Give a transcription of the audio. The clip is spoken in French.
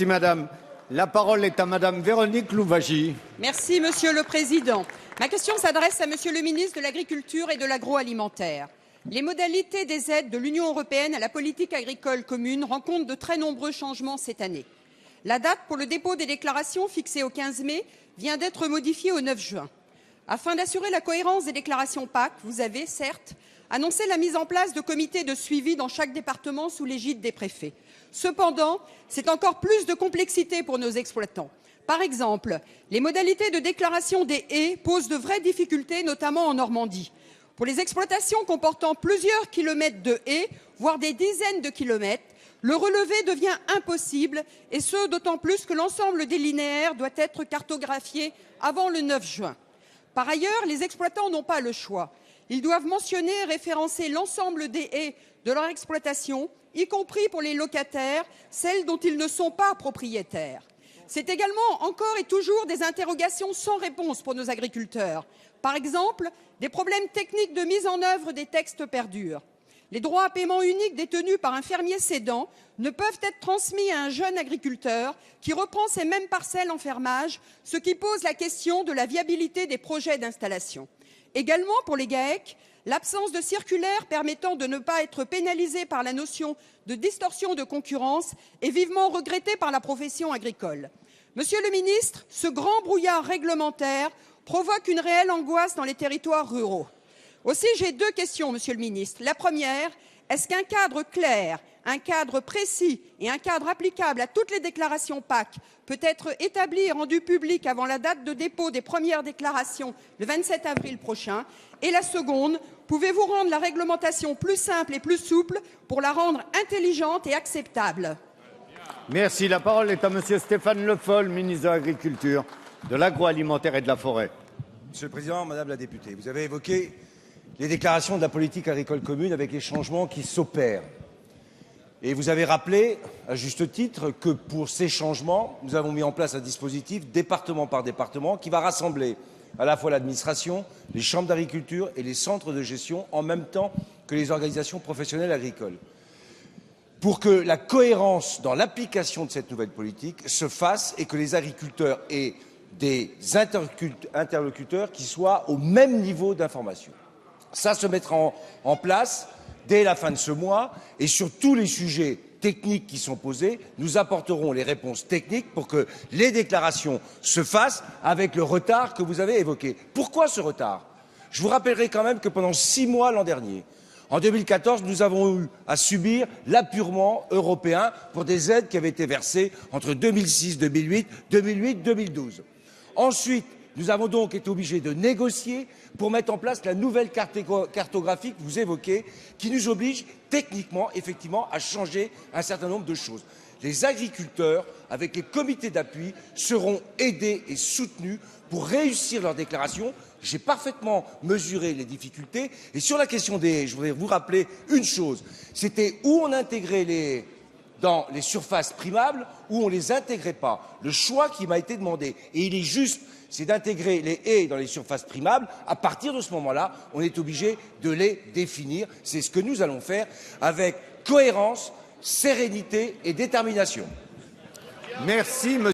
Merci madame. La parole est à madame Véronique Louwagie. Merci monsieur le président. Ma question s'adresse à monsieur le ministre de l'Agriculture et de l'Agroalimentaire. Les modalités des aides de l'Union européenne à la politique agricole commune rencontrent de très nombreux changements cette année. La date pour le dépôt des déclarations, fixée au 15 mai, vient d'être modifiée au 9 juin. Afin d'assurer la cohérence des déclarations PAC, vous avez, certes, annoncé la mise en place de comités de suivi dans chaque département sous l'égide des préfets. Cependant, c'est encore plus de complexité pour nos exploitants. Par exemple, les modalités de déclaration des haies posent de vraies difficultés, notamment en Normandie. Pour les exploitations comportant plusieurs kilomètres de haies, voire des dizaines de kilomètres, le relevé devient impossible, et ce d'autant plus que l'ensemble des linéaires doit être cartographié avant le 9 juin. Par ailleurs, les exploitants n'ont pas le choix. Ils doivent mentionner et référencer l'ensemble des haies de leur exploitation, y compris pour les locataires, celles dont ils ne sont pas propriétaires. C'est également encore et toujours des interrogations sans réponse pour nos agriculteurs. Par exemple, des problèmes techniques de mise en œuvre des textes perdurent. Les droits à paiement unique détenus par un fermier cédant ne peuvent être transmis à un jeune agriculteur qui reprend ces mêmes parcelles en fermage, ce qui pose la question de la viabilité des projets d'installation. Également pour les GAEC, l'absence de circulaire permettant de ne pas être pénalisé par la notion de distorsion de concurrence est vivement regrettée par la profession agricole. Monsieur le ministre, ce grand brouillard réglementaire provoque une réelle angoisse dans les territoires ruraux. Aussi, j'ai deux questions, monsieur le ministre. La première, est-ce qu'un cadre clair, un cadre précis et un cadre applicable à toutes les déclarations PAC peut être établi et rendu public avant la date de dépôt des premières déclarations le 27 avril prochain? Et la seconde, pouvez-vous rendre la réglementation plus simple et plus souple pour la rendre intelligente et acceptable? Merci. La parole est à monsieur Stéphane Le Foll, ministre de l'Agriculture, de l'Agroalimentaire et de la Forêt. Monsieur le Président, Madame la députée, vous avez évoqué les déclarations de la politique agricole commune avec les changements qui s'opèrent. Et vous avez rappelé, à juste titre, que pour ces changements, nous avons mis en place un dispositif département par département qui va rassembler à la fois l'administration, les chambres d'agriculture et les centres de gestion en même temps que les organisations professionnelles agricoles. Pour que la cohérence dans l'application de cette nouvelle politique se fasse et que les agriculteurs aient des interlocuteurs qui soient au même niveau d'information. Ça se mettra en place dès la fin de ce mois et sur tous les sujets techniques qui sont posés, nous apporterons les réponses techniques pour que les déclarations se fassent avec le retard que vous avez évoqué. Pourquoi ce retard? Je vous rappellerai quand même que pendant 6 mois l'an dernier, en 2014, nous avons eu à subir l'apurement européen pour des aides qui avaient été versées entre 2006, 2008, 2012. Ensuite, nous avons donc été obligés de négocier pour mettre en place la nouvelle cartographie que vous évoquez, qui nous oblige techniquement, effectivement, à changer un certain nombre de choses. Les agriculteurs, avec les comités d'appui, seront aidés et soutenus pour réussir leur déclaration. J'ai parfaitement mesuré les difficultés. Et sur la question des haies, je voudrais vous rappeler une chose. C'était où on intégrait dans les surfaces primables ou on ne les intégrait pas. Le choix qui m'a été demandé, et il est juste, c'est d'intégrer les haies dans les surfaces primables. À partir de ce moment-là, on est obligé de les définir. C'est ce que nous allons faire avec cohérence, sérénité et détermination. Merci,